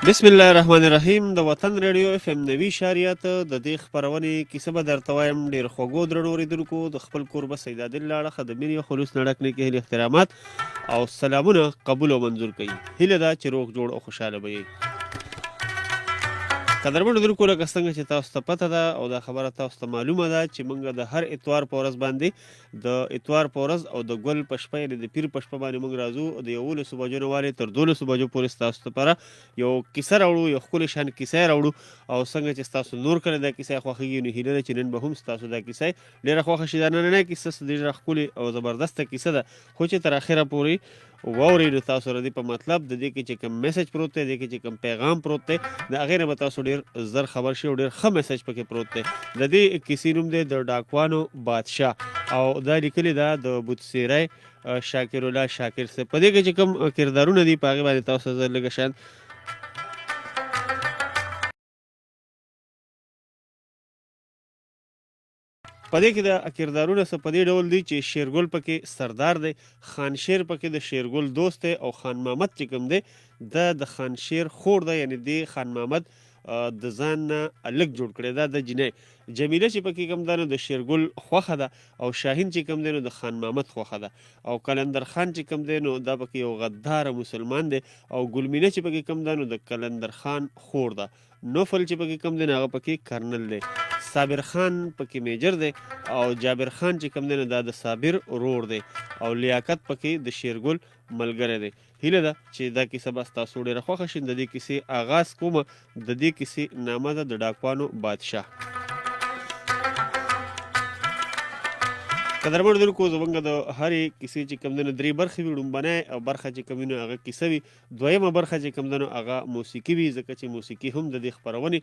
بسم الله الرحمن الرحیم. د وطن ریډیو اف ام 90.8 د دې خپرونې کیسه به درته وایم. ډېر خوږو درنو اورېدونکو، د خپل کوربه سید عادل له اړخه د مینې خلوص نه ډک نیکې هیلې احترامات او سلامونه قبول او منظور کوي. هیله ده چې روغ جوړ او خوشحاله به یې. قدرمن اورېدونکو، لکه څنګه چې تاسو ته پته ده او دا خبره تاسو ته معلومه ده چې موږ د هر اتوار په ورځ باندې د اتوار په ورځ او د ګل په شپه یعنې د پیر په شپه باندې موږ راځو. د 11 بجو نه والې تر 12 بجو پورې ستاسو لپاره یو کیسه راوړو، یو ښکلې شان کیسه یې راوړو. او څنګه چې ستاسو نور کله دا کیسه خوښېږي، نو هیله ده چې نن به هم ستاسو دا کیسه ډېره خوښه شي. دا نننۍ کیسه ډېره ښکلې او زبردسته کیسه ده، خو چې تر اخره پورې واورئ نو تاسو سره دې په مطلب د دې کې چې کوم میسج پروت دی، د دې کې چې کوم پیغام پروت دی، د هغې نه به تاسو ډېر زر خبر شئ او ډېر ښه میسج پکې پروت دی. د دې کیسې نوم دی د ډاکوانو بادشاه، او دا لیکلې ده د بودسیری شاکر الله شاکر صاحب. په دې کې چې کوم کردارونه دي په هغې باندې تاسو زه لږه شان په دې کې د کردارونه څه په دې ډول دي چې شیرګل پکې سردار دی، خانشیر پکې د شیرګل دوست دی، او خان محمد چې کوم دی د خانشیر خور دی، یعنې د خان محمد د ځان نه الګ جوړ کړی دا د جنۍ. جمیله چې پکې کوم ده نو د شیرګل خوښه ده، او شاهین چې کوم دی نو د خان محمد خوښه ده، او کلندر خان چې کوم دی نو دا پکې یو غداره مسلمان دی، او ګلمینه چې پکې کوم ده نو د کلندر خان خور ده. نوفل چې پکې کوم دی نو هغه پکې کرنل دی. صابر خان پکې میجر دی، او جابر خان چې کوم دی نو دا د صابر ورور دی، او لیاقت پکې د شیرګل ملګری دی. هیله ده چې دا کیسه به ستاسو ډېره خوښه شي. د دې کیسې آغاز کومه. د دې کیسې نامه ده د ډاکوانو بادشاه. قدرمن اورېدونکو، زموږ د هرې کیسې چې کوم دی نو 3 برخې وي. لومبنۍ برخه چې کوم وي نو هغه کیسه وي. دویمه برخه چې کوم دی نو هغه موسیقي وي، ځکه چې موسیقي هم د دې خپرونې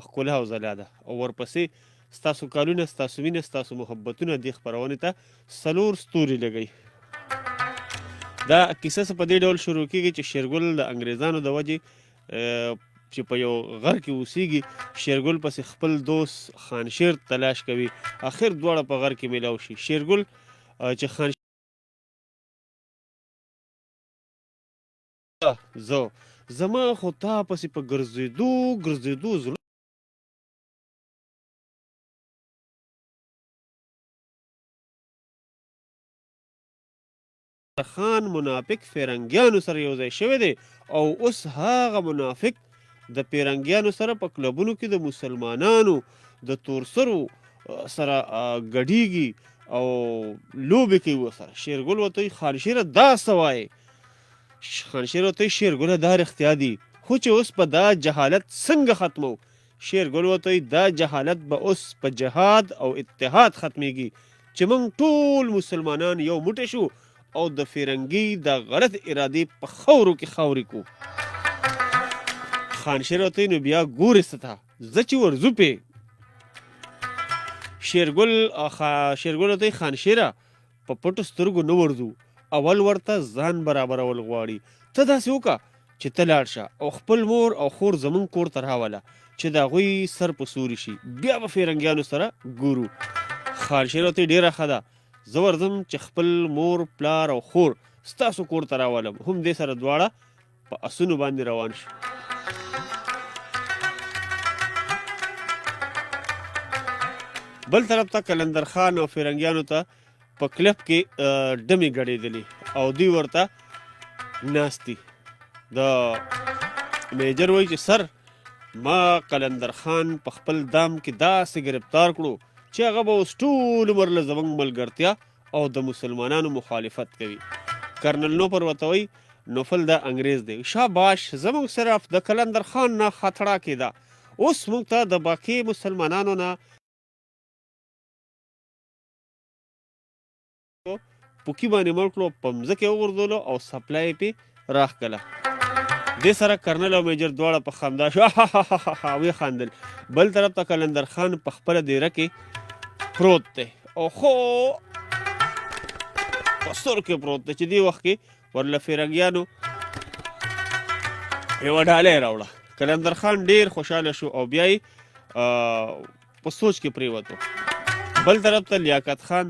ښکلا او ځلا ده. او ورپسې ستاسو کالونه، ستاسو مینه، ستاسو محبتونه دې خپرونې ته 4 ستوري لګوي. دا کیسه څه په دې ډول شروع کېږي چې شیرګل د انګریزانو د وجې چې په یو غر کې اوسېږي، شیرګل پسې خپل دوست خانشیر تلاش کوي. اخر دواړه په غر کې میلاو شي. شیرګل چې خانشیر زما خو تا پسې په ګرځېدو زړه خان منافق فرنګیانو سره یو ځای شوی دی، او اوس هغه منافق د پیرنګیانو سره په کلبونو کې د مسلمانانو د تورسرو سره ګډیږي او لوبې کوي ورسره. شیرګل ورته وایي خانشیره دا څه وایې؟ خانشیر ورته وایي شیرګله دا رښتیا دي، خو چې اوس په دا جهالت څنګه ختمو؟ شیرګل ورته وایي دا جهالت به اوس په جهاد او اتحاد ختمیږي، چې موږ ټول مسلمانان یو موټی شو او د فرنګي د غلط ارادې په خاورو کې خاورې کو. خانشیر ورته وایي نو بیا ګورې څه ته، زه چې ورځو پې. شیرګل ورته وایي خانشیره په پټو سترګو نه ورځو، اول ورته ځان برابرول غواړي. ته داسې وکړه چې ته لاړ شه او خپل مور او خور زمونږ کور ته راوله، چې د هغوی سر په سوري شي، بیا به فرنګیانو سره ګورو. خانشیر ورته وایي ډېره ښه ده، زه ورځم چې خپل مور پلار او خور ستاسو کور ته راولم، هم دې سره دواړه په اسونو باندې روان شي. بل طرف ته کلندر خان او فرنګیانو ته په کلب کې ډمې ګډېدلې، او دوی ورته ناست دي. د میجر وایي چې سر ما قلندر خان په خپل دام کې داسې گرفتار کړو چې هغه به اوس ټول عمر له زموږ ملګرتیا او د مسلمانانو مخالفت کوي. کرنل نوفل ورته وایي نوفل دا انګریز دی. شاباش، زموږ صرف د کلندر خان نه خطړه کېده، اوس موږ ته د باقي مسلمانانو نه پوکي باندې مړ کړو، په مځکه یې وغورځولو او سپله یې پې راښکله. دې سره کرنل او میجر دواړه په خندا شو ویې خندل. بل طرف ته کلندر خان په خپله دیره کې پروت دی، او خو په سر کې پروت دی، چې دې وخت کې ورله فرنګیانو یوه ډالۍ راوړه. کلندر خان ډېر خوشحاله شو او بیا یې په سوچ کې پرېوتو. بل طرف ته لیاقت خان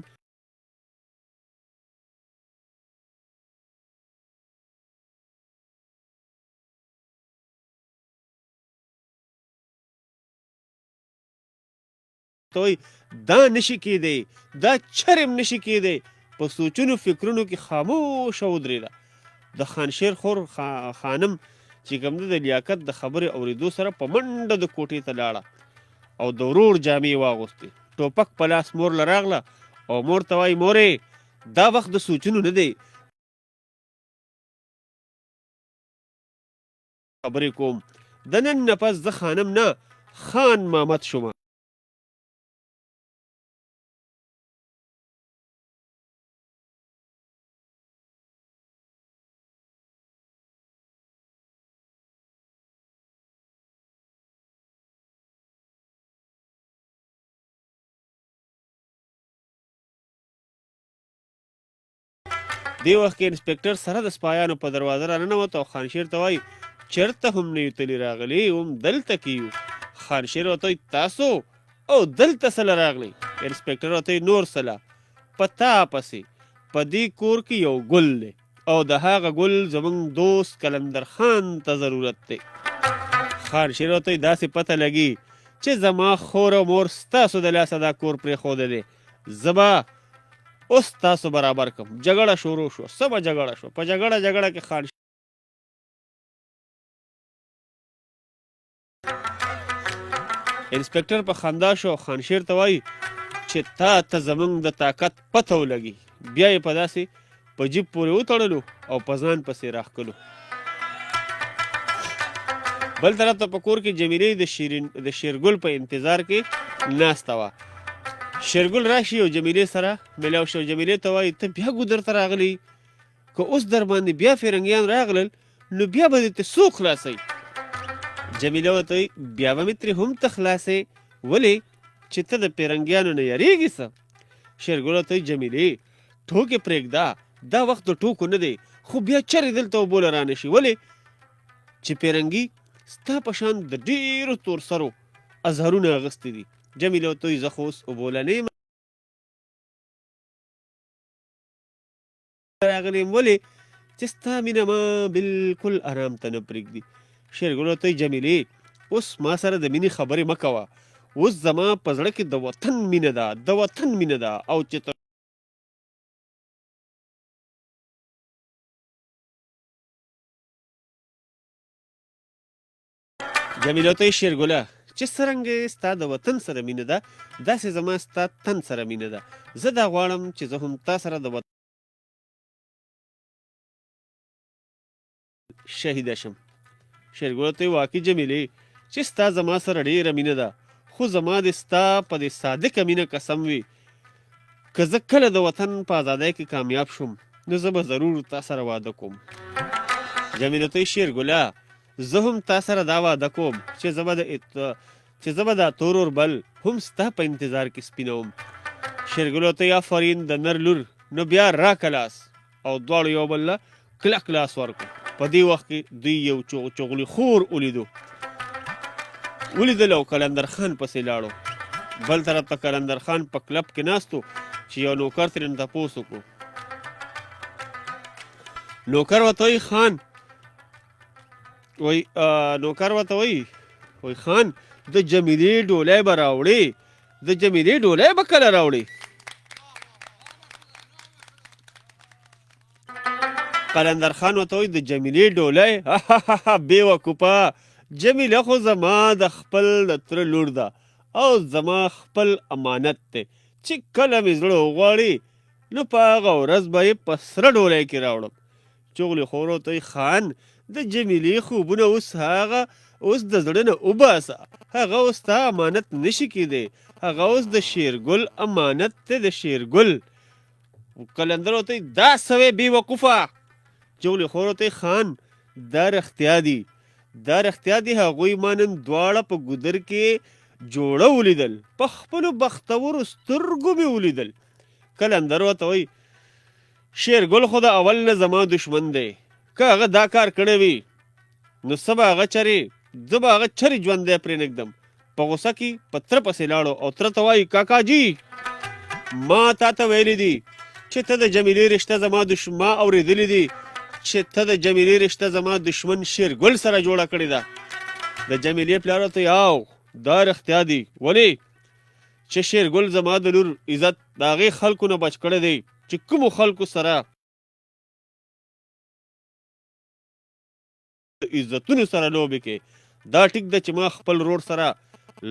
ته وایي دا نشي کیدی، دا چرم نشي کیدی. په سوچونو فکرونو کې خاموشه ودرېده. د خانشیر خور خانم چې کوم ده د لیاقت د خبرې اورېدو سره په منډه د کوټې ته لاړه او د ورور جامې واغوستې. ټوپک په لاس مور له راغله او مور ته وایي مورې دا وخت د سوچونو نه دی، خبرې کوم. د نن نه پس زه خانم نه خان مامد شومه. دې وخت کې انسپکټر سره د سپایانو په دروازه راننوت او خانشیر ته وایي چېرته هم نه یو تلي راغلي، هم دلته کې یو. خانشیر ورته وایي تاسو او دلته څه له راغلی؟ انسپکټر ورته وایي نور څه له، په تا پسې په دې کور کې یو ګل دی او د هغه ګل زموږ دوست کلندر خان ته ضرورت دی. خانشیر ورته وایي داسې پته لګي چې زما خور او مور ستاسو د لاسه دا کور پرېښودی دی. زه به اوس تاسو برابر کم. جګړه شروع شو. څه به جګړه شو؟ په جګړه کې خانشیر انسپکټر په خندا شو او خانشیر ته وایي چې تا ته زموږ د طاقت پته ولګي. بیا یې په داسې په جیب پورې وتړلو او په ځان پسې راښکلو. بل طرف ته په کور کې جمیلې د شیرګل په انتظار کې ناسته وه. شیرګل راشي او جمیلې سره ملاو شو. جمیلې ته وایي ته بیا ګودر ته راغلی، که اوس در باندې بیا فرنګیان راغلل نو بیا به دې ته څوک خلاصوي؟ جمیله ورته وایي بیا به مې ترې هم ته خلاصې، ولې چې ته د فرنګیانو نه یریږې څه؟ شیرګل ورته وایي جمیلې ټوکې پرېږده، دا وخت د ټوکو نه دی، خو بیا چرې دلته اوبو له رانه شي، ولې چې فرنګي ستا په شان د ډېرو تور سرو اظهرونه اغوستي دي. جمیله ورته وایي زه خو اوس اوبو له نه یم راغلی یم، ولې چې ستا مینه ما بلکل ارام ته نه پرېږدي. شیرګل ورته وایي جمیلې اوس ما سره د مینې خبرې مه کوه، اوس زما په زړه کې د وطن مینه ده، د وطن مینه ده. او چې جمیله ورته وایي شیرګله چې څرنګه ستا د وطن سره مینه ده داسې زما ستا تن سره مینه ده. زه دا غواړم چې زه هم تا سره د وطن شهیده شم. شیرګل ورته وایي واقعي جمیلې چې ستا زما سره ډېره مینه ده، خو زما د ستا په دې صادقه مینه قسم وي که زه کله د وطن په ازادۍ کې کامیاب شوم نو زه به ضرور تا سره واده کوم. جمیله ورته وایي شیرګله زه هم تا سره دا واده کوم چې زه به دا تور اوربل هم ستا په انتظار کې سپینوم. شیرګل ورته وایي آفرین د نر لور، نو بیا راکه لاس. او دواړو یو بل له کلک لاس ورکړو. په دې وخت کې دوی یو چغلي خور ولیدل او کلندر خان پسې لاړو. بل طرف ته کلندر خان په کلب کې ناستو چې یو نوکر ترې تپوس وکړو. نوکر ورته وایي خان خان د جمیلې ډولی به راوړې، د جمیلې ډولی به کله راوړې؟ قلندر خان ورته وایي د جمیلې ډولی بې وقوفه، جمیله خو زما د خپل د تره لور ده او زما خپل امانت دی چې کله مې زړه وغواړي نو په هغه ورځ به یې په سره ډولی کې راوړم. چغلي خور ورته وایي خان د جمیلې خوبونه اوس د زړه نه وباسه، هغه اوس ستا امانت نشي کیدی، هغه اوس د شیرګل امانت دی، د شیرګل. قلندر ورته وایي دا څه وی بې وقوفه؟ چغلي خور ورته وایي خان دا رښتیا دي، هغوی ما نن دواړه په ګودر کې جوړه ولیدل، په خپلو بختورو سترګو مې ولیدل. قلندر ورته وایي شیرګل خو د اول نه زما دشمن دی، که هغه دا کار کړی وي نو زه به هغه چرې ژوندی پرېنږدم. په غوسه کې په تره پسې لاړو او تره ته وایي کاکا جي ما تا ته ویلی دي چې ته د جمیلې رشته ما اورېدلی دي چې ته د جمیلې رشته زما دشمن شیرګل سره جوړه کړې ده. د جمیلې پلار ورته وایي دا رښتیا دي، ولې چې شیرګل زما د لور عزت د هغې خلکو نه بچ کړی دی چې کومو خلکو سره عزتونو سره لوبې کې. دا ټیک ده چې ما خپل رور سره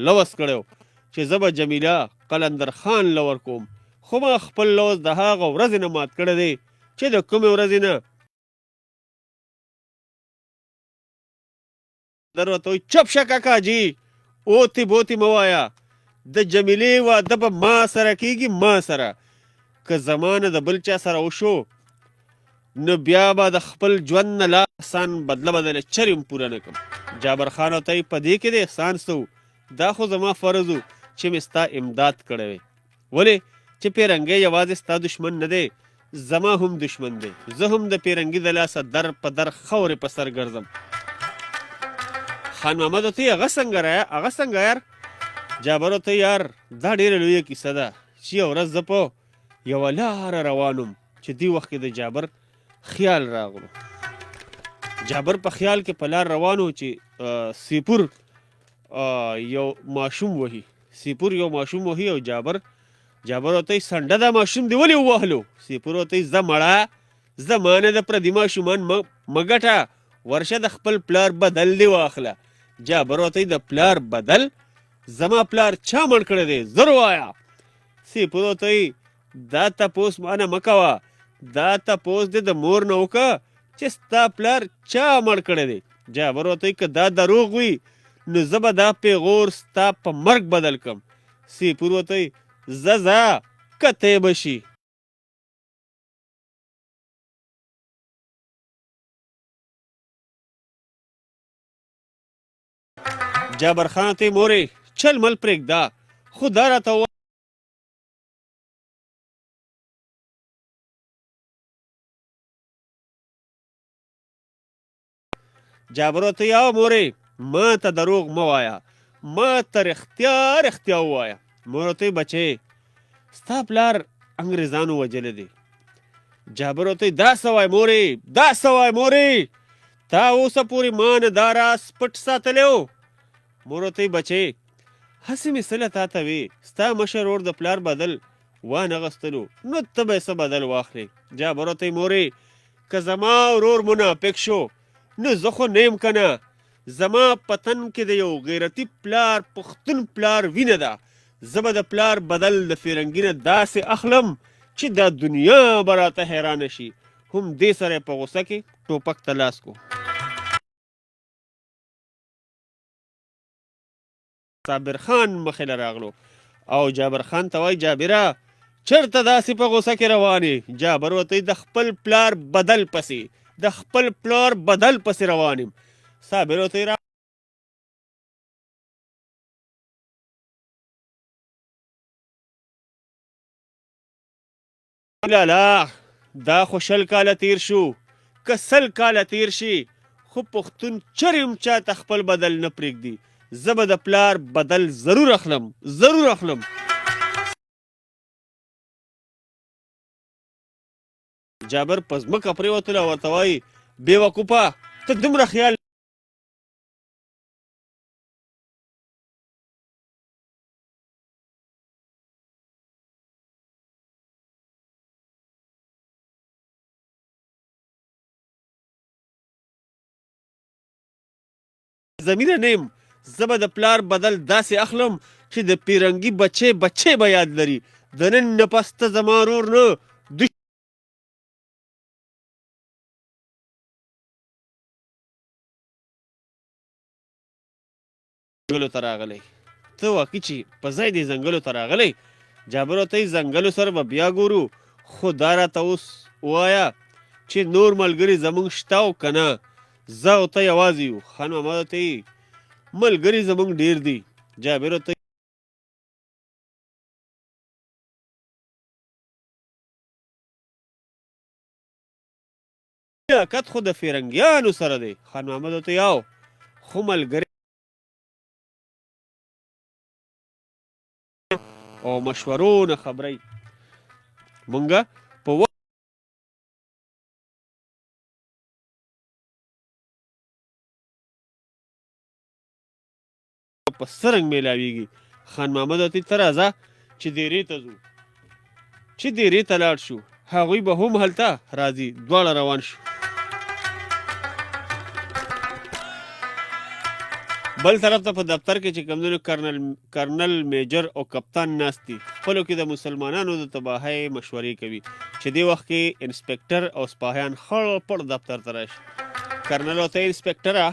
لوس کړی چې زه به جمیله قلندر خان له ورکوم، خو ما خپل لوز د هغه ورځې نه مات کړی دی چې د کومې ورځې نه در ورته وایي چپ شه کاکا جي، اوتې بوتې مه وایه، د جمیلې واده به ما سره کېږي، ما سره. که زما نه د بل چا سره وشو نو بیا به د خپل ژوند نه لا احسان بدله به درله چرې پوره نه کړم. جابر خان ورته وایي په دې کې د احسان څه و، دا خو زما فرض و چې مې ستا امداد کړی وی. ولې چې پیرنګی یوازې ستا دشمن نه دی، زما هم دشمن دی. زه هم د پیرنګي د لاسه در په در خورې په سر ګرځم. خان محمد ورته هغه څنګه یار؟ جابر ورته یار دا ډېره لویه کیسه ده چې یو ورځ زه په یوه لاره روان وم چې دې وخت کې د جابر خیال راغلو. جابر په خیال کې په لار روان و چې سیپور یو ماشوم وهي، او جابر ورته وایي سنډه دا ماشوم دې ولې ووهلو؟ سیپور ورته وایي زه مړه زما نه د پردي ماشومان مه ګټه، ورشه د خپل پلار بدل دې واخله. جابر ورته وایي د پلار بدل؟ زما پلار چا مړ کړی دی زر ووایه. سیپور ورته وایي دا تپوس مانه مه کوه، دا تپوس دې د مور نه وکړه چې ستا پلار چا مړ کړی دی. جابر ورته وایي که دا دروغ وي نو زه به دا پیغور ستا په مرګ بدل کړم. سیپور ورته وایي ځه کته به شي. جابر خان ته مورې چل مل پرېږده، خو دا راته ووایه جابر ورته وایي او مورې ما ته دروغ مه وایه، ما ته رښتیا ووایه. مور ورته وایي بچې ستا پلار انګریزانو وژلی دی. جابر ورته وایي دا څه وایې مورې، تا اوسه پورې ما نه دا راز پټ ساتلی و. مور ورته وایي بچې هسې مې څه له تا ته وي، ستا مشر ورور د پلار بدل وانغښتلو نو ته به یې څه بدل واخلې. جابر ورته وایي مورې که زما ورور منافق شو نو زه خو نه یم که نه، زما په تن کې د یو غیرتي پلار پښتون پلار وینه ده. زه به د پلار بدل د فرنګي نه داسې اخلم چې دا دنیا به راته حیرانه شي. هم دې سره یې په غوسه کې ټوپک ته لاس کو. صابر خان مخې له راغلو او جابر خان ته وایي جابره چېرته داسې په غوسه کې روان یې؟ جابر ورته وایي د خپل پلار بدل پسې روان یم. صابر ورته وایي لالا دا خو 20 کاله تیر شو، که 100 کاله تیر شي خو پښتون چرې هم چاته خپل بدل نه پرېږدي. زه به د پلار بدل ضرور اخلم. جابر په ځمکه پرېوتله او ورته وایي بې وقوفه ته دومره خیال زمینه نه یم، زه به د پلار بدل داسې اخلم چې د پیرنګي بچې به یاد لري. د نن نه پس ته زما ورور نه ځنګلو ته راغلی. ته واقعي چې په ځای دې ځنګلو ته راغلی؟ جابر ورته وایي ځنګلو سره به بیا ګورو، خو دا راته اوس ووایه چې نور ملګري زموږ شته او که نه، زه او ته یوازې یو. خان محمد ورته وایي ملګري زموږ ډېر دي. جابر ورته لیاقت خو د فرنګیانو سره دی. خان محمد ورته وایي خو ملګري او مشورو نه خبرئ. مونږه په څه رنګ میلاویږي خان محمد ورته ته راځه چې دیرې ته ځو. چې دیرې ته لاړ شو هغوی به هم هلته راځي. دواړه روان شو. بل طرف ته په دفتر کې چې کوم کرنل میجر او کپتان ناست دي خپلو کې د مسلمانانو د تباهۍ مشورې کوي چې دې وخت کې انسپکټر او سپاهیان خړ پړ دفتر ته راشي. کرنل ورته انسپکټره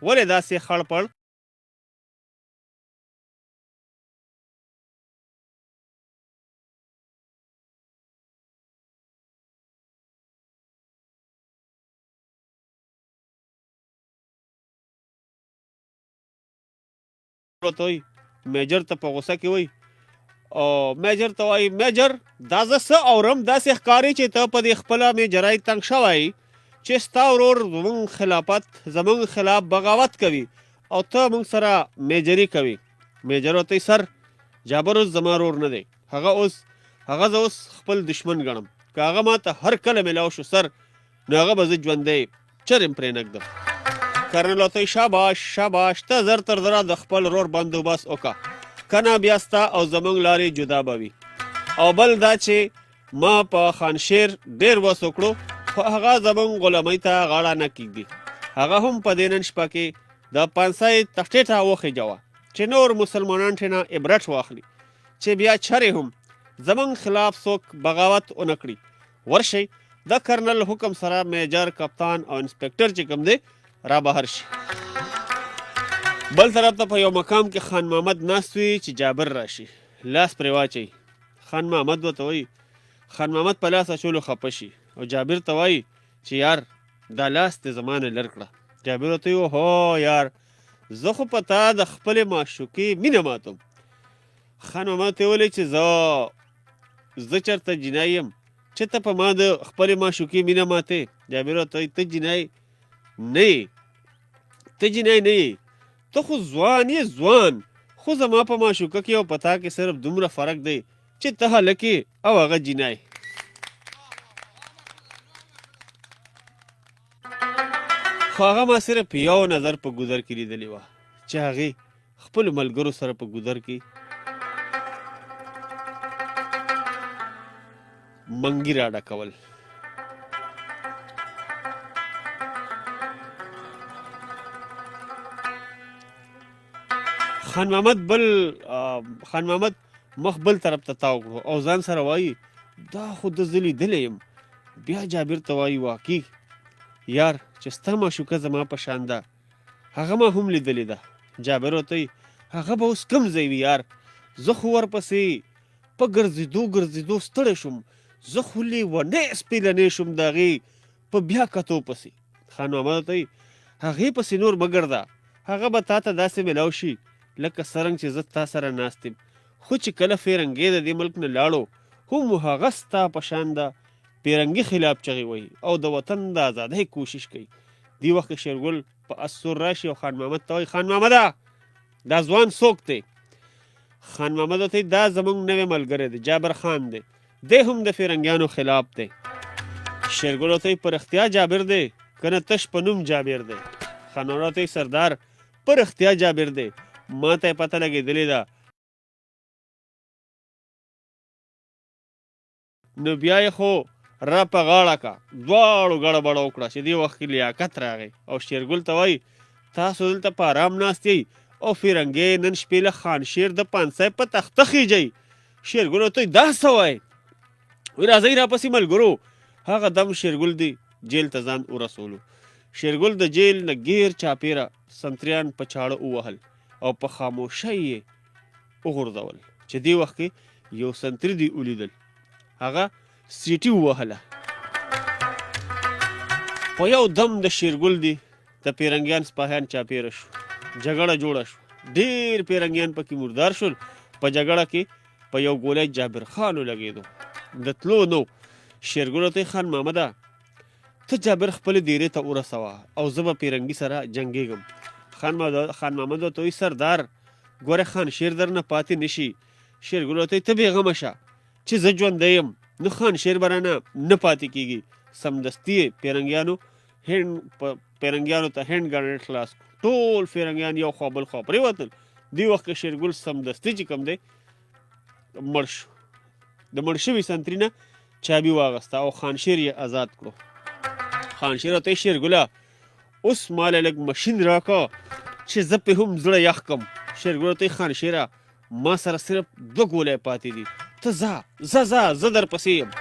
ولې داسې خړ پړ؟ ورته وایي میجر ته په غوسه کې وایي او میجر ته وایي میجر دا زه څه اورم داسې ښکاري چې ته په دې خپله میجرۍ تنګ شوی چې ستا ورور زموږ خلاف بغاوت کوي او ته موږ سره میجري کوي. میجر ورته سر جابر اوس زما ورور نه دی. هغه زه اوس خپل دشمن ګڼم. که هغه ما ته هر کله میلاو شو سر نو هغه به زه ژوندی چرم پرې نږدم. کرنل ورته شاباش ته زر تر زره د خپل ورور بندوبست وکړه کنه بیا ستا او زموږ لارې جدا به وي. او بل دا چې ما په خانشیر ډېر وس وکړو خو هغه زموږ غلامۍ ته غاړه نه کږدي. هغه هم په دې نن شپه کې د پانسۍ تختې ته وخېجوه چې نور مسلمانان ترېنه عبرت واخلي چې بیا چرې هم زموږ خلاف څوک بغاوت ونه کړي. ورشئ د کرنل حکم سره میجر کپتان او انسپکټر چې کوم دی را بهر شي. بل طرف ته په یو مقام کې خان محمد ناست وي چې جابر راشي لاس پرې واچوي. خان محمد ورته وایي خان محمد په لاس اچولو خفه شي او جابر ته وایي چې یار دا لاس دې زما نه لر کړه. جابر ورته وایي هو یار زه خو په تا د خپلې معشوقې مینه ماتم. خان محمد ته ویلی چې زه چېرته جنایي یم چې ته په ما د خپلې معشوقې مینه ماتې. جابر ورته وایي ته جنایي نه یې ته خو ځوان یې ځوان خو زما په معشوقه کې او په تا کې صرف دومره فرق دی چې ته هلک یې او هغه جنای. خو هغه ما صرف یو نظر په ګذر کې لیدلې وه چې هغې خپلو ملګرو سره په ګذر کې منګي راډکول. خان محمد مخ بل طرف ته تاو کړو او ځان سره وایي دا خو د زه لیدلی یم. بیا جابر ته وایي واقعي یار چې ستا معشوقه زما په شان ده هغه ما هم لیدلې ده. جابر ورته وایي هغه به اوس کوم ځای وي یار زه خو ورپسې په ګرځېدو ستړی شوم. زه خو لیونی سپېلنی شوم د هغې په بیا کتو پسې. خان محمد ورته وایي هغې پسې نور مه ګرځه هغه به تا ته داسې میلاو شي لکه څرنګه چې زه تا سره ناست یم. خو چې کله فیرنګې د دې ملک نه لاړو هم هغه ستا په شان ده پیرنګي خلاف چغې وهي او د وطن د ازادۍ کوشش کوي. دې وخت کې شېرګل په اسور راشي او خان محمد ته وایي خان محمده دا ځوان څوک دی؟ خان محمد ورته دا زموږ نوی ملګری دی جابر خان دی. دی هم د فیرنګیانو خلاف دی. شېرګل ورته په رښتیا جابر دی که نه تش په نوم جابر دی؟ خان محمد ورته سردار په رښتیا جابر دی ما ته یې پته لګېدلې ده. نو بیا یې خو را په غاړه که دواړو ګړه بړه وکړه چې دې وخت کې لیاقت راغی او شېرګل ته وایي تاسو دلته په ارام ناست یئ او فیرنګې نن شپې له خانشیر د پانسۍ په تخته خیجئ. شېرګل ورته دا څه وایي؟ وایي راځئ راپسې ملګرو. هغه دم شېرګل دی جیل ته ځان ورسولو. شېرګل د جیل نه ګیر چاپېره سنتریان په چاړه ووهل او په خاموشۍ یې وغورځول چې دې وخت کې یو سنتري دی ولیدل. هغه سیټي ووهله. په یو دم د شېرګل دی د پیرنګیان سپاهیان چاپېره شو. جګړه جوړه شو. ډېر پیرنګیان پکې مردار شول. په جګړه کې په یو ګولی جابر خان ولګېدو. د تلو نو. شېرګل ورته خان محمده ته جابر خپلې دیرې ته ورسوه او زه به پیرنګي سره جنګېږم. خان محمد ورته وایي سردار ګوره خانشیر در نه پاتې نشي. شېرګل ورته ته بېغمه شه چې زه ژوندی یم نو خانشیر به رانه نه پاتې کېږي. سمدستي یې پیرنګیانو ته هینډ ګرنیټ خلاص کړو. ټول پیرنګیان یو خوا بل خوا پرېوتل. دی وخت کې شیرګل سمدستي چې کوم دی مړ شو. د مړ شوي سنتري نه چابي واغسته او خانشیر یې آزاد کړو. خانشیر ورته شیرګله اوس ماله لږ مشین راکړه چې زه پې هم زړه یخ کړم. شیرګل ورته خانشیره ما سره صرف 2 ګولۍ پاتې دي، ته ځه زه درپسې یم.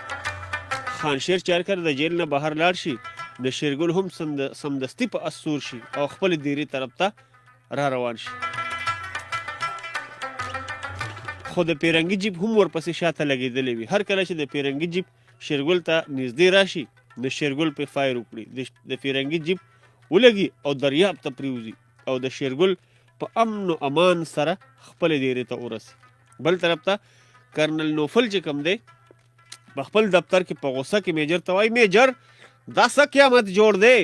خانشیر چې هر کله د جیل نه بهر لاړ شي د شیرګل هم سمدستي په اس سور شي او خپل دیرې طرف ته را روان شي. خو د پیرنګي جیب هم ورپسې شاته لګېدلی وي. هر کله چې د پیرنګي جیب شیرګل ته نږدې راشي د شیرګل پې فایر وکړي، د پیرنګي جیب ولګي او دریاب ته پریوځي او د شیرګل په امن و امان سره خپل دیرې ته ورسي. بل طرف ته کرنل نوفل چې کوم دی په خپل دفتر کې په غوسه کې میجر ته وایي میجر دا څه قیامت جوړ دی،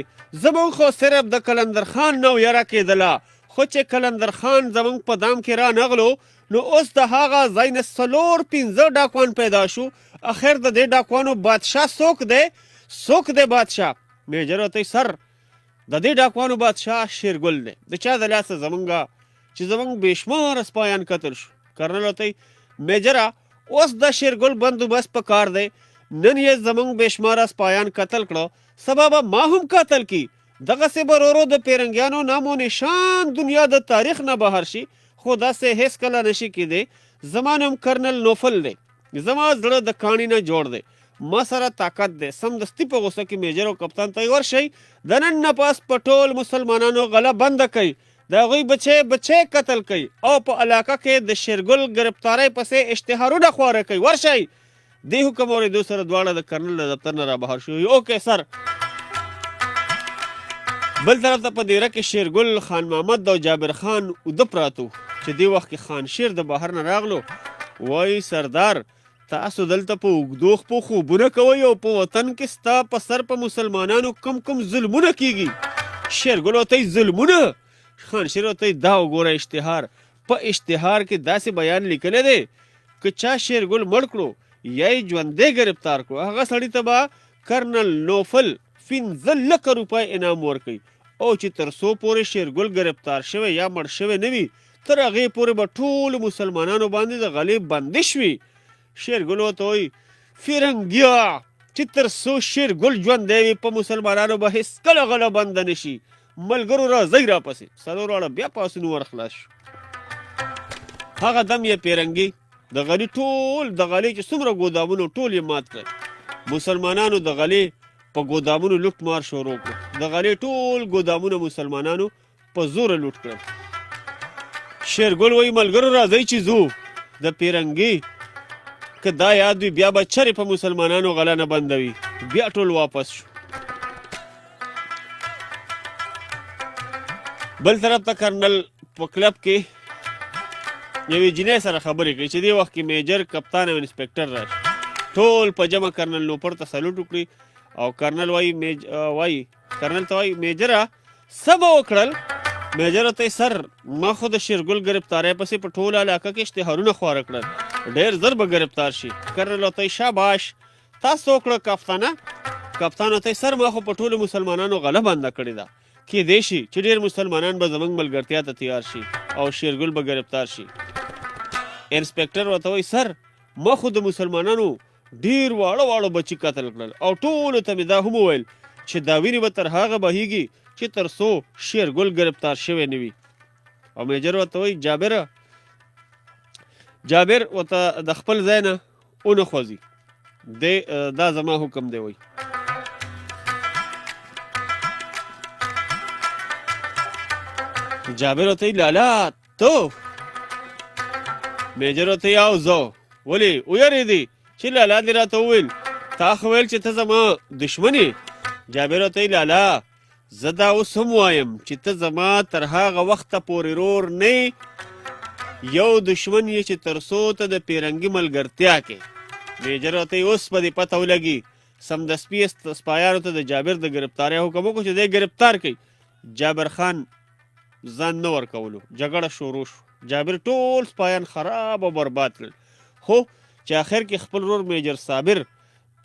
زموږ خو صرف د قلندر خان نه یره کېدله، خو چې قلندر خان زموږ په دام کې را نغلو نو اوس د هغه ځای نه 4-5 ډاکوان پیدا شو. اخر د دې ډاکوانو بادشاه څوک دی بادشاه؟ میجر ورته سر د دې ډاکوانو بادشاه شیرګل دی، د چا د لاسه زمونږه چې زمونږ بېشماره سپایان قتل شو. کرنل ورته میجره اوس د شیرګل بندوبست په کار دی، نن یې زمونږ بېشماره سپایان قتل کړه، سبا به ما هم قتل کی، دغسې به ورو د پیرنګیانو نام و نشان دنیا د تاریخ نه بهر شي. خو داسې هیڅ کله نشي کېدی. زما نوم کرنل نوفل دی، زما زړه د کاڼي نه جوړ دی، ما سره طاقت دی. سمدستي په غوسه کې میجر او کپتان ته ورشئ، د نن نه پس په ټول مسلمانانو غله بنده کوي، د هغوی بچی قتل کوي او په علاقه کې د شیرګل ګرفتارۍ پسې اشتهارونه خواره کوي. ورشئ. دې حکم اورېدو سره دواړه د کرنل د دفتر نه را بهر شوي. اوکې سر. بل طرف ته په دیره کې شیرګل، خان محمد او جابر خان اوده پراته وو چې دې وخت کې خانشیر د بهر نه راغلو. وایي سردار تاسو دلته په اوږدو خپو خوبونه کوئ او په وطن کې ستا په سر په مسلمانانو کوم ظلمونه کیږي. شیرګل ورته ظلمونه؟ خانشیر ورته دا وګوره اشتهار، په اشتهار کې داسې بیان لیکلی دی که چا شیرګل مړ کړو یا یې ژوندی ګرفتار کړو هغه سړي ته به کرنل نوفل 15 لکه روپۍ انعام ورکوي او چې تر څو پورې شیرګل ګرفتار شوی یا مړ شوی نه وي تر هغې پورې به ټولو مسلمانانو باندې د غلې بندش وي. شیرګل ورته وایي فرنګیا چې تر څو شیرګل ژوندی وي په مسلمانانو به هېڅکله غله بنده نه شي. ملګرو راځئ راپسې. څلور واړه بیا پاسونو ورخلاص شو. هغه دم یې پیرنګي د غلې ټول د غلې چې څومره ګودامونو ټول یې مات کړل. مسلمانانو د غلې په ګودامونو لوټ مار شروع کړو. د غلې ټول ګودامونه مسلمانانو په زوره لوټ کړل. شیرګل وایي ملګرو راځئ چې ځو. د پیرنګي که دا یاد وي بیا به چرې په مسلمانانو غله نه بندوي. بیا ټول واپس شو. بل طرف ته کرنل په کلب کې یوې جینۍ سره خبرې کوي چې دې وخت کې میجر، کپتان او انسپکټر راشي. ټول په جمع کرنل نوپر ته سلوټ وکړي او کرنل کرنل ته وایي میجره څه به وکړل؟ میجر ته سر ما خو د شیرګل ګرفتارۍ پسې په ټوله علاقه کې اشتهارونه خواره کړل، ډېر زر به ګرفتار شي. کرنل ته شاباش تاسو وکړه کپتانه. کپتان ته سر ما خو په ټولو مسلمانانو غله بنده کړې ده، کېدی شي چې ډېر مسلمانان به زموږ ملګرتیا ته تیار شي او شیرګل به ګرفتار شي. انسپکټر ورته وایي سر ما خو د مسلمانانو ډېر واړه بچي قتل کړل او ټولو ته مې دا هم وویل چې دا وینې به تر هغه بهیږي چې تر څو شیرګل ګرفتار شوی نه وي. او میجر ورته وایي جابر ورته د خپل ځای نه ونه خوځي، دا زما حکم دی. وایي جابر ورته لالا تو؟ میجر ورته او زه ولې ویرېدې چې لالا دې راته وویل تا خو ویل چې ته زما دشمن یې. جابر ورته لالا زه دا اوس هم وایم چې ته زما تر هغه وخته پورې رور نه یو دشمن یې چې تر څو ته د پیرنګي ملګرتیا کې. میجر ورته اوس به دې پته ولګي. سمدستي سپایانو ته د جابر د ګرفتارۍ حکم وکړو چې دی ګرفتار کړي. جابر خان ځان نه ورکولو، جګړه شروع شو. جابر ټول سپایان خراب او برباد کړل، خو چې آخر کې خپل ورور میجر صابر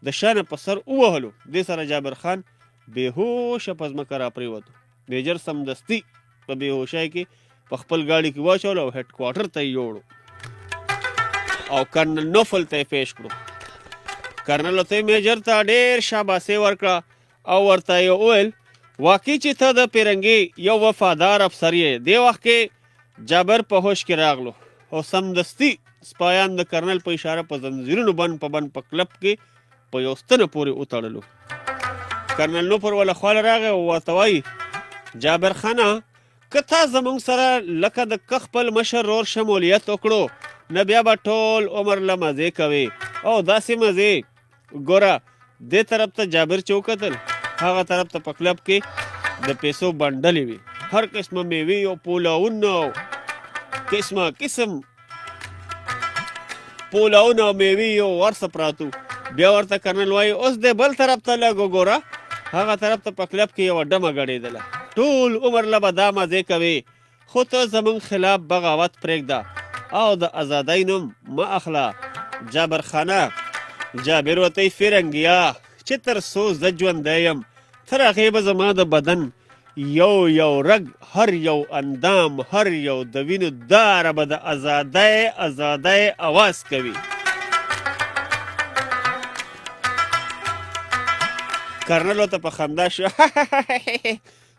د شانه په سر ووهلو. دې سره جابر خان بېهوشه په ځمکه راپرېوتو. میجر سمدستي په بېهوشۍ کې په خپل ګاډي کې واچولو او هیډ کوارټر ته یې یوړو او کرنل نوفل ته یې پیش کړو. کرنل ته میجر ته ډېر شاباسي ورکړه او ورته یې وویل واقعي چې ته د پیرنګي یو وفادار افسر یې. دې وخت کې جابر په هوش کې راغلو او سمدستي سپایان د کرنل په اشاره په زنځیرونو بند په کلب کې په یو ستنه پورې وتړلو. کرنل نوفل وله خواله راغی او ورته وایي جابر خانه که تا زموږ سره لکه د که خپل مشر رور شمولیت وکړو نه بیا به ټول عمر له مزې کوې او داسې مزې. ګوره دې طرف ته جابر چې وکتل هغه طرف ته په کلب کې د پیسو بنډلې وي، هر قسمه میوې او پولاونه او قسمه قسم پولاونه او میوې او ورسه پراتو. بیا ورته کرنل وایي اوس دې بل طرف ته لږ وګوره، هغه طرف ته په کلب کې یوه ډمه ګډېدله، ټول عمر له به دا مزې کوې خو ته زموږ خلاف بغاوت پرېږده او د ازادۍ نوم مه اخله. جابر خانه جابر ورته فرنګیا چې تر څو زه ژوندی یم تر هغې به زما د بدن یو یو رګ، هر یو اندام، هر یو د وینو داره به د ازادۍ ازادۍ اواز کوي. کرنل ورته په خندا شو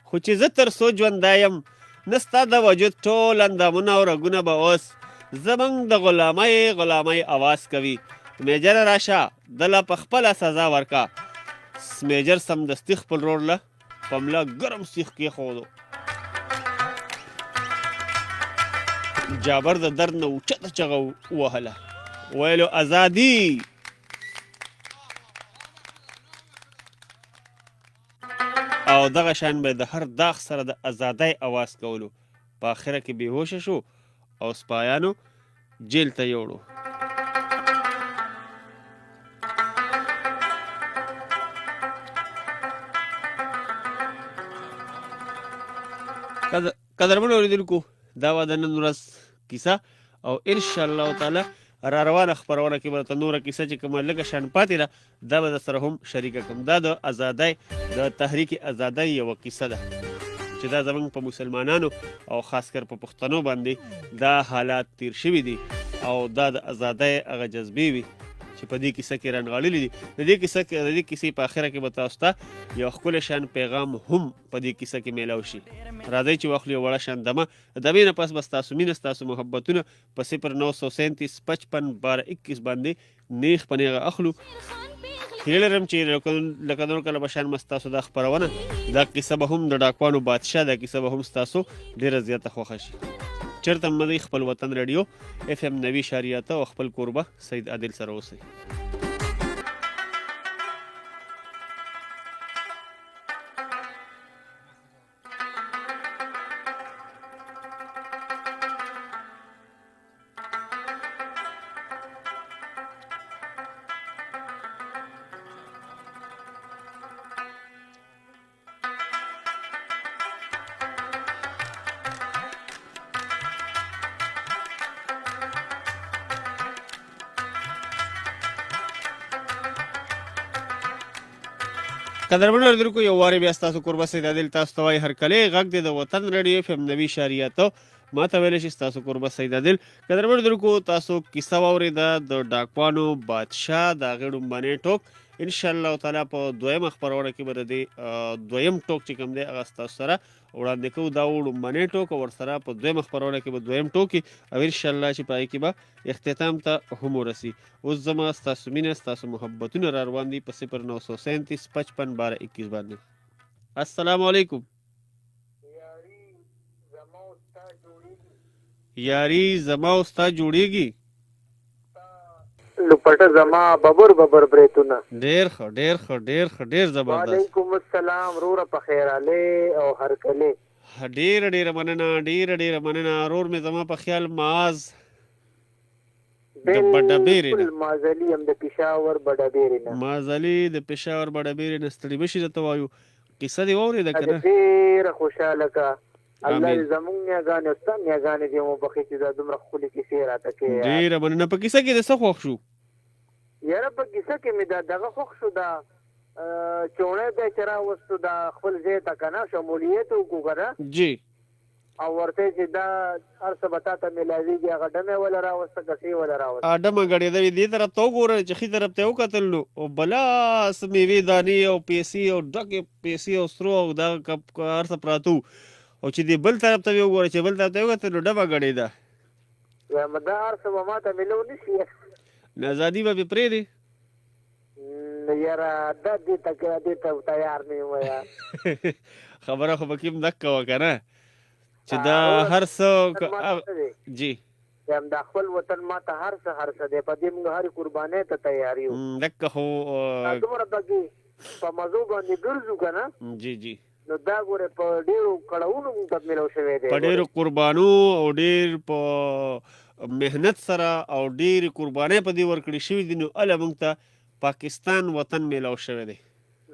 خو چې زه تر څو ژوندی یم نه ستا د وجود ټول اندامونه او رګونه به اوس زموږ د غلامۍ اواز کوي. میجر راشه دله په خپله سزا ورکه. میجر سمدستي خپل رور له په ملا ګرم سیخ کېښودو. جابر د درد نه اوچته چغه ووهله، ویلو ازادي. او دغه شان به د هر داغ سره د ازادۍ اواز کولو. په آخره کې بېهوشه شو او سپایانو جیل ته یوړو. قدرمنو اورېدونکو دا وه د نن ورځ کیسه او انشاءالله تعالی را روانه خپرونه کې به درته نوره کیسه چې کومه لږه شان پاتې ده دا به در سره هم شریکه کړم. دا د ازادۍ د تحریک ازادۍ یوه کیسه ده چې دا زموږ په مسلمانانو او خاص کر په پښتنو باندې دا حالات تیر شوي دي او دا د ازادۍ هغه جذبې وي چې په دې کیسه کې رانغاړلي دي. د دې کیسې په آخره کې به تاسو ته یو ښکلی شان پیغام هم په دې کیسه کې میلاو شي. راځئ چې واخلو یو وړه شان دمه. د دمې نه پس به ستاسو مینه ستاسو محبتونه په 0937 55 12 21 باندې نیغ په نیغه اخلو. هیله لرم چې لکه نور کله به شان مه ستاسو دا خپرونه دا کیسه به هم د ډاکوانو بادشاه دا کیسه به هم ستاسو ډېره زیاته خوښه شي. چېرته هم مه دی خپل وطن رادیو FM 90.8 او خپل کوربه سید عادل سره اوسئ. قدرمنو اورېدونکو یو وارې بیا ستاسو کوربه سید عادل تاسو ته وایي هرکلی غږ دی د وطن رادیو FM 90.8 ما ته ویلی شي ستاسو کوربه سید عادل. قدرمنو اورېدونکو تاسو کیسه واورېده د ډاکوانو بادشاه د هغې ډومبنی ټوک. انشاءالله تعالی په دویمه خپرونه کې به د دې دویم ټوک چې کوم دی هغه ستاسو سره وړاندې کوو. دا و ډومبنی ټوک او ورسره په دویمه خپرونه کې به دویم ټوک وي او انشاءالله چې په هغې کې به اختتام ته هم ورسي. اوس زما ستاسو مینه ستاسو محبتونه را روان دي په 0937 55 12 21 باندې. السلام علیکم. یاری زما او ستا جوړیږي لپټه زما ببر بریتونه. ډیر ښه ډیر زبردست. وعلیکم السلام روره په خیراله او هرکله. ډیره مننه رور مې زما په خیال معاذ د بډابېرې نه مازلي هم د پېښور بډابېرې نه مازلي د پېښور بډابېرې نه ستړي بشي درته وایو. کیسه دې واورېده که نه؟ ډېره خوشحاله که الله دې زموږ نیاګانې او ستا نیاګانې دې وبخښي چې دا دومره ښکلې کیسې راته کوې. ډېره مننه. په کیسه کې دې څه خوښ شو؟ یاره په کیسه کې مې دغه خوښ شو دا چوڼی دی چې راوستو دا خپل ځای ته که نه شمولیت وکړو که نه جی او ورته چې دا هر څه به تا ته میلاویږي هغه ډمې وله راوسته کسې وله راوسته ډمه غړېدلې دې طرف ته وګوره چې ښي طرف ته وکتل نو او بلاس میوې دانې او پیسې او ډکې پیسې او سرو او دا هر څه پراته وو او چې دې بل طرف ته وې وګوره چې بل طرف ته وکتل نو ډمه غړېده وایم دا هر څه به ما ته میلو نه شي نو ازادي به پې پرېږدې یاره دا دې ته تیار نه یم یار خبره خو پکې هم دقه وه که نه چې دا هر څه جی یم دا خپل وطن ما ته هر څه دی په دې موږ هرې قربانۍ ته تیار یو دقه خو دومره پکې په مزو باندې ګرځو که نه جی جی نو دا ګوره په ډېرو کړاوونو موږ ته میلو شوی دی په ډېرو قربانو او ډېر په مهنت سره او ډېرې قربانۍ په دې ورکړې شوي دي نو هله موږ ته پاکستان وطن میلاو شوی دی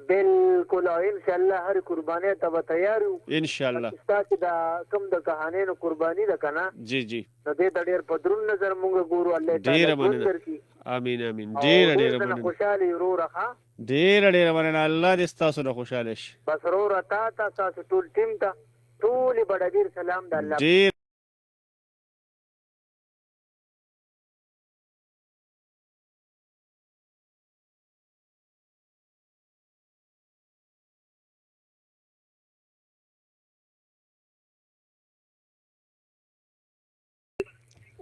بالکل او انشاءالله هرې قربانۍ ته به تیار یو انشاءالله ستا چې دا کوم د کهانینو قرباني ده که نه جی جی نو دې ته ډېر په دروند نظر موږ ګورو الله تعالی ډېره ژوند مننه درکړي امین امین ډېره مننه خوشحاله یې وروره ښه ډېره مننه الله دې ستاسو نه خوشحاله شي بس وروره تا ته ستاسو ټول ټیم ته ټولې به ډېر سلام د الله ډېر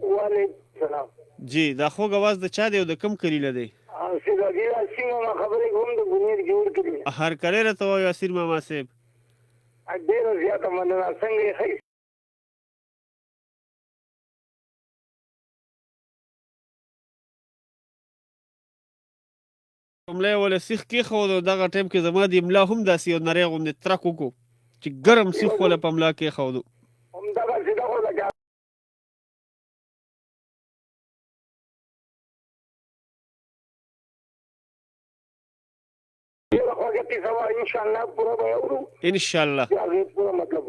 وعلیکم السلام جی دا خوږ اواز د چا دی او د کم کلیله دی سیداګي سیمه ما خبرې کوم د بنیر جوړ کړي هر کلی راته وایو اسیر ماما صاحب ډېره زیاته مننه څنګه یې ښه املا یې وله سیخ کېښود او دغه ټایم کې زما د املا هم داسې یو نری غوندې ترک وکړو چې ګرم سیخ وله په املا کېښودو همدغسې ده خو لکه ډېره خوږه کیسه وه انشاءالله پوره به یې اورو انشاءالله د هغې پوره مطلب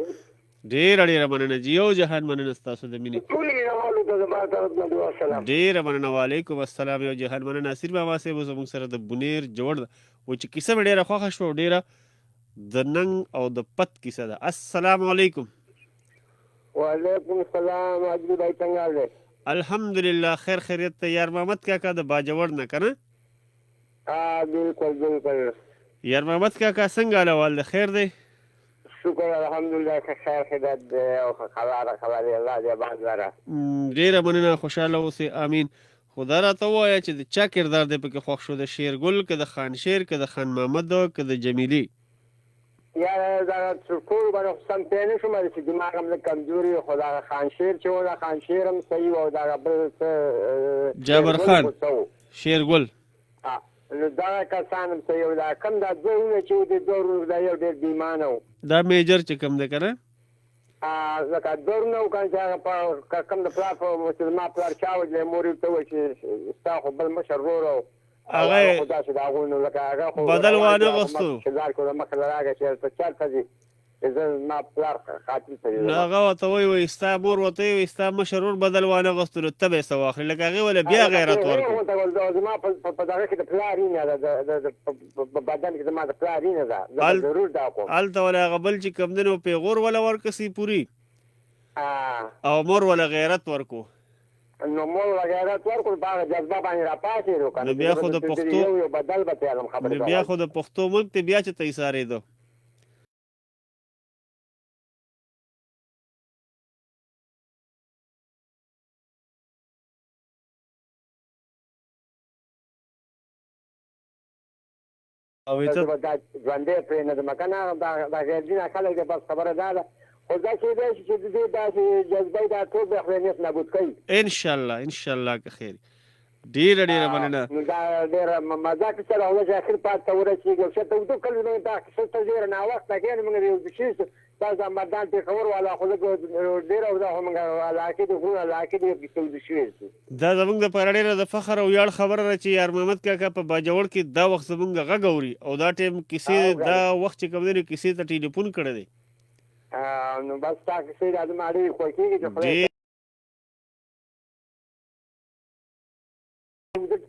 ډېره مننه جي یو جهان مننه ستاسو د مینې ټولو مینهوالو ته زما طرف نه دعا سلام ډېره مننه وعلیکم السلام یو جهان مننه اسیر ماما صاحب زموږ سره د بونیر جوړ ده و چې کیسه مې ډېره خوښه شوه او ډېره د ننګ او د پت کیسه ده السلام علیکم وعلیکم السلام حاجي بھائی څنګه حال دی الحمدلله خیر خیریت ته یار محمد کاکا د باجوړ نه که نه بالکل یار محمد کاکا څنګه حالوال دی خیر دی شکر الحمدلله که خیر خدمت دی او خبره الله دې آباد لره ډېره مننه خوشحاله اوسئ امین خو دا راته ووایه چې د چا کردار دی پکې خوښ شو د شیرګل که د خانشیر که د خان محمد که د جمیلي یا دا ټول باندې سم پوه نه شوم چې دماغ هم لږ کمزوري خو دا خانشیر چې و دا خانشیر هم صحیح و او دا بل جابر خان شیرګل نو دغه کسان هم صحیح و دا کم دا دوه وونه چې و د دوه ورور دا یو ډېر بېایمانه و دا میجر چې کوم دی که نه لکه دوه ورونه و که چې هغه کم د پلار په مسلمان پلار چا وجلی مور یې ورته وویل چې ستا خو بل مشر ورور و هغه بدل وانه غوښتو ما پلار قاتل ته نو هغه ورته وایي ستا مور ورته وایي ستا مشر ورور بدل وانه غوښتو نو ته به یې څه واخلې لکه هغې وله بیا غیرت ورکړو زما په دغه کې د پلار وینه ده په بدن کې زما د پلار وینه ده زه ضرور دا کوم هلته وله هغه بل چې کوم دی نو پیغور وله ورکسي پوري او مور وله غیرت ورکو نو مور غیرت ورکړو په هغه جذبه باندې راپاڅېدو که نو بیا خو د پښتو یو بدل به تیالم خبرې نو بیا خو د پښتو ملک ته بیا چې ته ایسارېده ژوندی پرې نه ځم که نه دا غیرجینه خلک دی بس خبره دا ده خو دا کېدای شي چې د دې داسې جذبه دا ټول د خلینیت نابود کوي انشاءالله که خیر ډېره مننه نو دا ډېره مزه کیسه ده اوس اخر پات ته ورسېږي او شاته اوږده کلونه مې دا کیسه ته ډېره ناوخته کېږي موږ یو شي تاسو مردان پېښور والا خو لږ ډېره اوږده خو موږ علاقې د غرونه علاقې د کیسه اوږده شوې دا زموږ دپاره ډېره د فخر او ویاړ خبره ده چې یار محمد کاکا په باجوړ کې دا وخت زموږ غږ اوري او دا ټایم کیسې دا وخت چې کوم دی کیسې ته ټلیفون کړی دی نو بس تا کیسې دا زما ډېرې خوښېږي چې خدای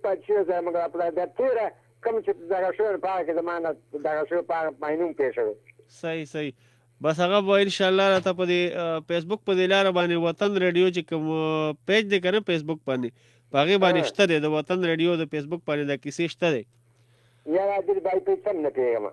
پاتې شوی ځای موږ دا تېره کوم چې دغه شوی په هغه کې زما نه دغه شوی په هغه ماینوم پېښ شوی صحیح بس هغه به ان شاء الله راته په دې فیسبوک په دې لاره باندې وطن ریډیو چې کوم پیج دی کنه فیسبوک باندې په هغې باندې شته دی د وطن ریډیو د فیسبوک باندې دا کیسې شته دی یاره دې باید په سم نه پیغام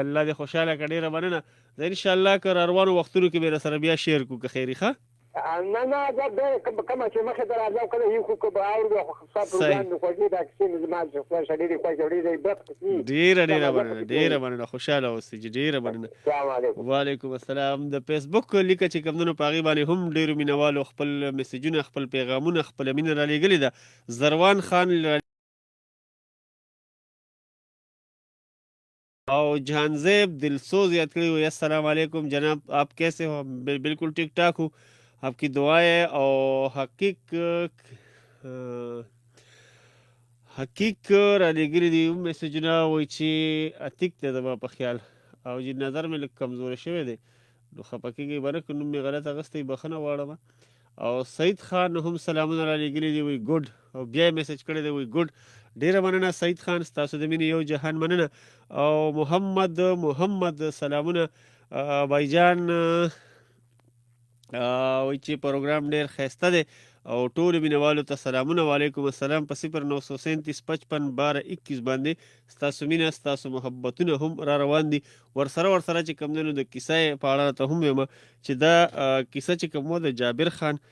الله دې خوشحاله کړه ډېره مننه زه ان شاء الله که را روانو وختونو کې به سره بیا شیر کو که خیری ښه نه نه دا کومه چې مخې ته راځو کله یو خو به اورو خو خاصه پروګرام د خوږې دا کیسې زما چې خو شډېرې خوږې ډېرې بد ډېره مننه خوشحاله اوسئ ډېره مننه السلام علیکم وعلیکم السلام د فیسبوک لیکه چې کومونو په هغې باندې هم ډېرو مینوالو خپل میسجونه خپل پیغامونه خپله مینه رالیږلې ده زروان خان او جهانزیب دلسوز یاد کړی وي السلام علیکم جناب آپ کیسے ہو بالکل ٹھیک ٹھاک ہوں آپ کی دعائیں او حقیق را لګري دي میسجونه وایي چې اتیک دی زما په خیال او چې نظر مې لږ کمزوری شوی دی نو خفه کېږئ به نه که نوم مې غلط اخیستی بخښنه غواړم او سعید خان هم سلامونه را لېږلي دي وایي ګډ او بیا یې میسج کړی دی وایي ګډ ډېره مننه سعید خان ستاسو د مینې یو جهان مننه او محمد سلامونه بایجان وایي چې پروګرام ډېر ښایسته دی او ټولو مینوالو ته سلامونه وعلیکم السلام په 0937 55 12 21 باندې ستاسو مینه ستاسو محبتونه هم را روان دي ورسره چې کوم دی نو د کیسه په اړه ته هم وایم چې دا کیسه چې کوم و د جابر خان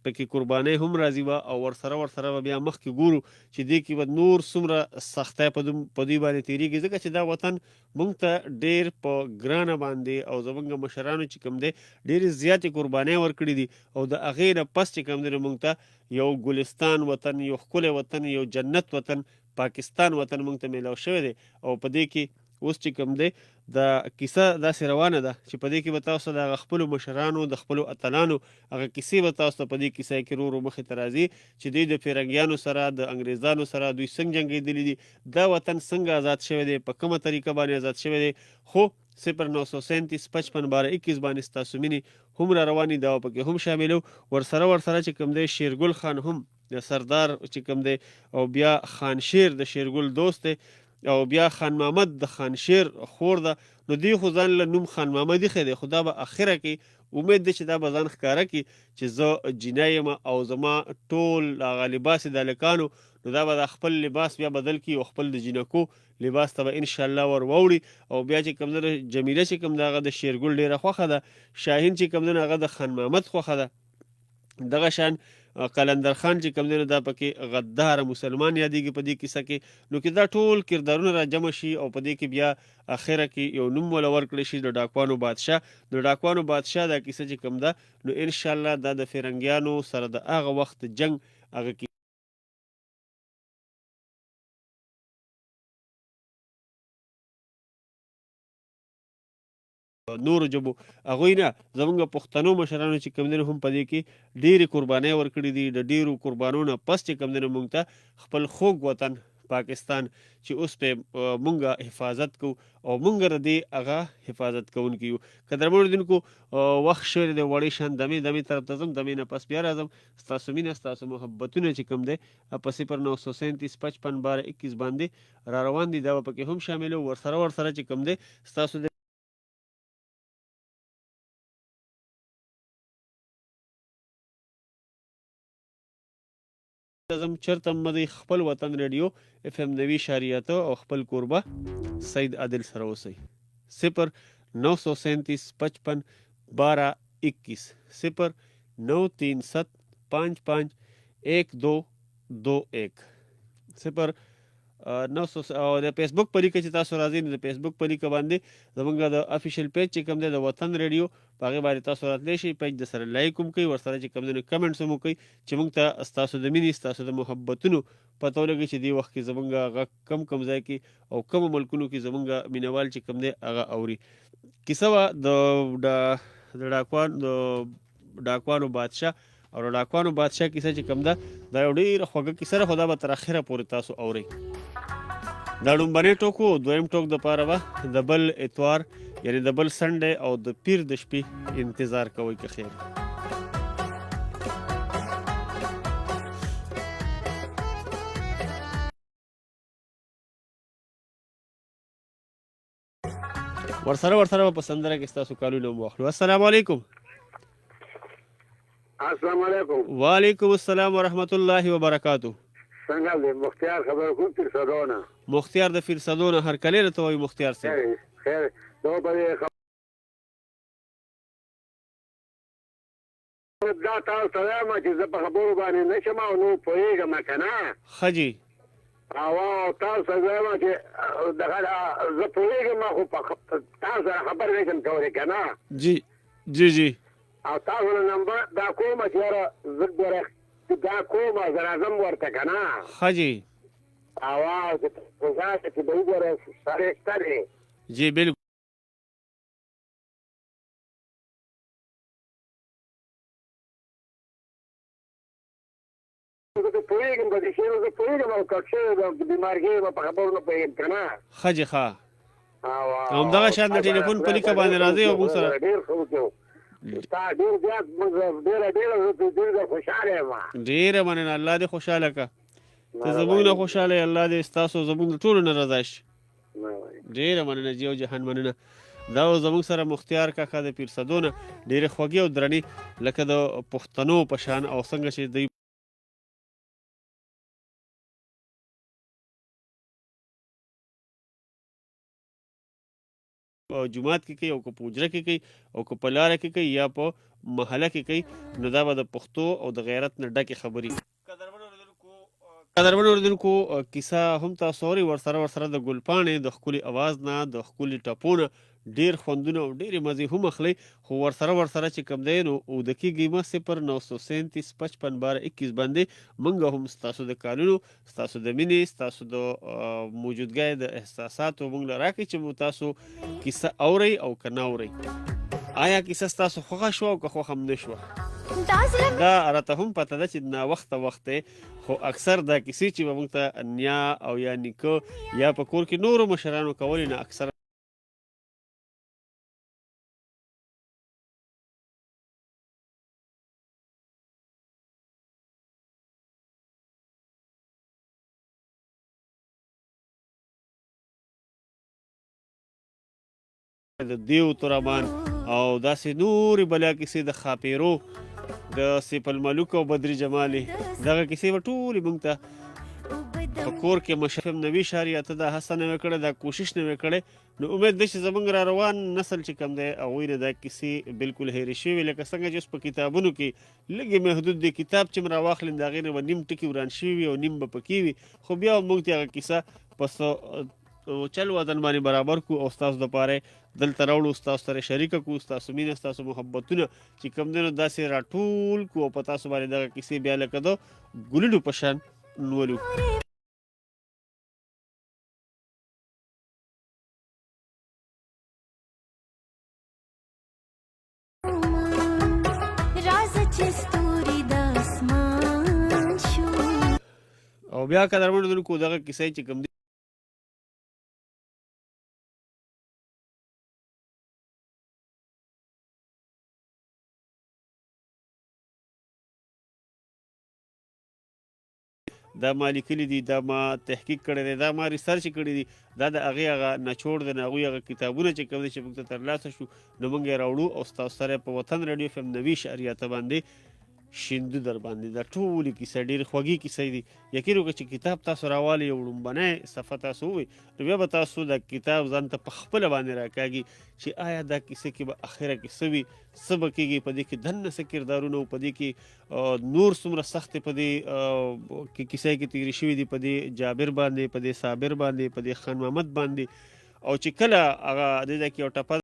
پکې قربانۍ هم راځي وه او ورسره به بیا مخکې ګورو چې دې کې به نور څومره سختۍ په دوی باندې تېرېږي ځکه چې دا وطن موږ ته ډېر په ګرانه باندې او زموږ مشرانو چې کوم دی ډېرې زیاتې قربانۍ ورکړي دي او د هغې نه پس چې کوم دی نو موږ ته یو ګلستان وطن یو ښکلی وطن یو جنت وطن پاکستان وطن موږ ته میلاو شوی دی او په دې کې اوس چې کوم دی دا کیسه داسې روانه ده چې په دې کې به تاسو د هغه خپلو مشرانو د خپلو اتلانو هغه کیسې به تاسو ته په دې کیسه کې ورو مخې ته راځي چې دوی د فرنګیانو سره د انګریزانو سره دوی څنګه جنګېدلي دي دا وطن څنګه آزاد شوی دی په کومه طریقه باندې آزاد شوی دی خو 0937 55 12 21 باندې ستاسو مینې هم را روانې دا پکې هم شاملو ورسره چې کوم دی شیرګل خان هم سردار چې کوم دی او بیا خانشیر د شیرګل دوست دی او بیا خان محمد د خانشیر خور ده نو دی خو ځان له نوم خان محمد ایښی دی خو دا به اخره کې امید دی چې دا به ځان ښکاره کړي چې زه جینۍ یم او زما ټول هغه لباس د هلکانو نو دا به د خپل لباس بیا بدل کړي او خپل د جینکو لباس ته به انشاءالله ور واوړي او بیا چې کوم دی جمیله چې کوم ده هغه د شیرګل ډېره خوښه ده شاهین چې کوم دی هغه د خان محمد خوښه ده دغه شان قلندر خان چې کوم دی نو دا پکې غدار مسلمان یادېږي په دې کیسه کې نو کې دا ټول کردارونه را جمع شي او په دې کې بیا اخره کې یو نوم ولا ورکړی شي د ډاکوانو بادشاه دا کیسه چې کوم ده نو انشاءالله دا د فرنګیانو سره د هغه وخت جنگ هغه نورو ژبو هغوی نه زموږ پښتنو مشرانو چې کوم دی هم په دې کې ډېرې قربانۍ ورکړي دي د ډېرو قربانو نه پس چې کوم دی موږ ته خپل خوږ وطن پاکستان چې اوس په مونږه حفاظت کوو او مونږ د دې هغه حفاظت کوونکي یو که درمنو لیدونکو وخت شوی دی وړې شان دمې طرف ته ځم دمې نه پس بیا راځم ستاسو مینه ستاسو محبتونه چې کوم دی په 0937 55 12 21 باندې را روان دي دا به پکې هم شاملو ورسره چې کوم دی ستاسو زم چرته مدی خپل وطن ریډیو اف ام 90.8 او خپل کوربه سید عادل سره اوسئ 0937 55 12 21 0937 55 1221 0 900 او د فیسبوک په لیکه چې تاسو راځئ نو د فیسبوک په لیکه باندې زمونږ د افیشیل پیج چې کوم دی د وطن ریډیو په هغې باندې تاسو راتلی شئ پیج د سره لایک هم کوئ ورسره چې کوم دی نو کمنټس هم وکړئ چې موږ ته ستاسو د مینې ستاسو د محبتونو پته ولګي چې دې وخت کې زمونږ هغه کم ځای کې او کومو ملکونو کې زمونږ مینوال چې کوم دی هغه اوري کیسه وه د ډاکوانو بادشاه او د ډاکوانو بادشاه کیسه چې کوم ده دا یو ډېره خوږه کیسه ده خو دا به تر اخره پورې تاسو اورئ دا لومبنی ټوک و دویم ټوک دپاره به د بل اتوار یعنې د بل سنډې او د پیر د شپې انتظار کوئ که خیر ورسره په سندره کې ستاسو کالونه هم واخلو. السلام علیکم. السلام علیکم. وعلیکم السلام ورحمت الله وبرکاتو. څنګه دې مختیار خبر کوم تر صدونه؟ مختیار د فیرصدونه هر کله ته وای مختیار سي. خیر نو په دا تاسو ته ما چې زه په خبرو باندې نشم او نو پوهېږم که نه ښه جي او تاسو ته وایم چې دغه زه پوهېږم خو په تاسو سره خبرې نشم کولی که نه جی جی جی او تاسو نه نمبر دا کومه چې یاره زه ډېره دا کومه زه راځم ورته که نه ښه جي او چې ځان چې به وګوره سړی شته دی جی بالکل زه پوهېږم په دې شیانو زه پوهېږم او کټ شوی به په بیمارګۍ به په خبرو نه پوهېږم که نه ښه جي ښه همدغه شان د ټلیفون په لیکه باندې راځئ او موږ سره ډېر ښه وکړو ستا ډېر زیات موږ ډېره زه ډېر خوشحاله یم ډېره مننه الله دې خوشحاله که ته زموږ نه خوشحاله یې الله دې ستاسو زموږ د ټولو نه رضا شي ډېره مننه جی او جهان مننه دا و زموږ سره مختیار کاکا د پیرصدونه ډېرې خوږې او درنې لکه د پښتنو په شان او څنګه چې دوی جومات کې کوي او که په حجره کې کوي او که په لاره کې کوي یا په محله کې کوي نو دا به د پښتو او د غیرت نه ډکې خبرې. قدرمن اوریدونکو کیسه هم تاسو اورئ ورسره د ګلپاڼې د ښکلي اواز نه د ښکلي ټپونه ډېر خوندونه او ډېرې مزې هم اخلئ خو ورسره چې کوم دی نو اوده کېږئ مه 0937 55 12 21 باندې موږ هم ستاسو د کالونو ستاسو د مینې ستاسو د موجودګۍ د احساساتو موږ له راکړئ چې مو تاسو کیسه اورئ او که نه اورئ. آیا کیسه ستاسو خوښه شوه او که خوښه هم نه شوه دا راته هم پته ده چې ناوخته وخت دی خو اکثر دا کیسې چې به موږ ته نیا او یا نیکه یا په کور کې نورو مشرانو کولې نه اکثر د دیو تورمان او داسې نورې بلا کیسې د خاپیرو د سیف الملوک او بدري جمالي دغه کیسې به ټولې موږ ته په کور کې مشرف نوي شاري ته دا هڅه نه وې کړې دا کوشش نه وې کړې نو امید دی چې زموږ را روان نسل چې کوم دی هغوی نه دا کیسې بالکل هېرې شوي لکه څنګه چې اوس په کتابونو کې لږې محدود دی کتاب چې م راواخلم د هغې نه به نیم ټکي وران شوي وي او نیم به پکې وي خو بیا موږ ته هغه کیسه په چل وزن باندې برابر کو او ستاسو دپاره دلته راوړو ستاسو سره شریکه کو ستاسو مینه ستاسو محبتونه چې کوم دی نو داسې راټول کو او په تاسو باندې دغه کیسې بیا لکه د ګلونو په شان لولو. او بیا قدرمن اوریدونکو دغه کیسې چې کوم دی دا ما لیکلي دي دا ما تحقیق کړی دی دا ما ریسرچ کړی دي دا د هغې هغه نچوړ دی د هغوی هغه کتابونه چې کوم دی چې موږ ته ترلاسه شو نو موږ یې راوړو او ستاسو سره په وطن راډیو FM 90.8 باندې شیندو در باندې دا ټولې کیسه ډېرې خوږې کیسې دي یقین وکړه چې کتاب تاسو راوالئ یو لومبنی صفحه تاسو ووایئ نو بیا به تاسو دا کتاب ځان ته په خپله باندې راکاږي چې آیا دا کیسه کې به اخره کې څه وي څه به کېږي په دې کې دننه څه کردارونه او په دې کې نور څومره سختې په دې کیسه کې تېرې شوي دي په دې جابر باندې په دې صابر باندې په دې خان محمد باندې او چې کله هغه دې ځای کې یو ټپه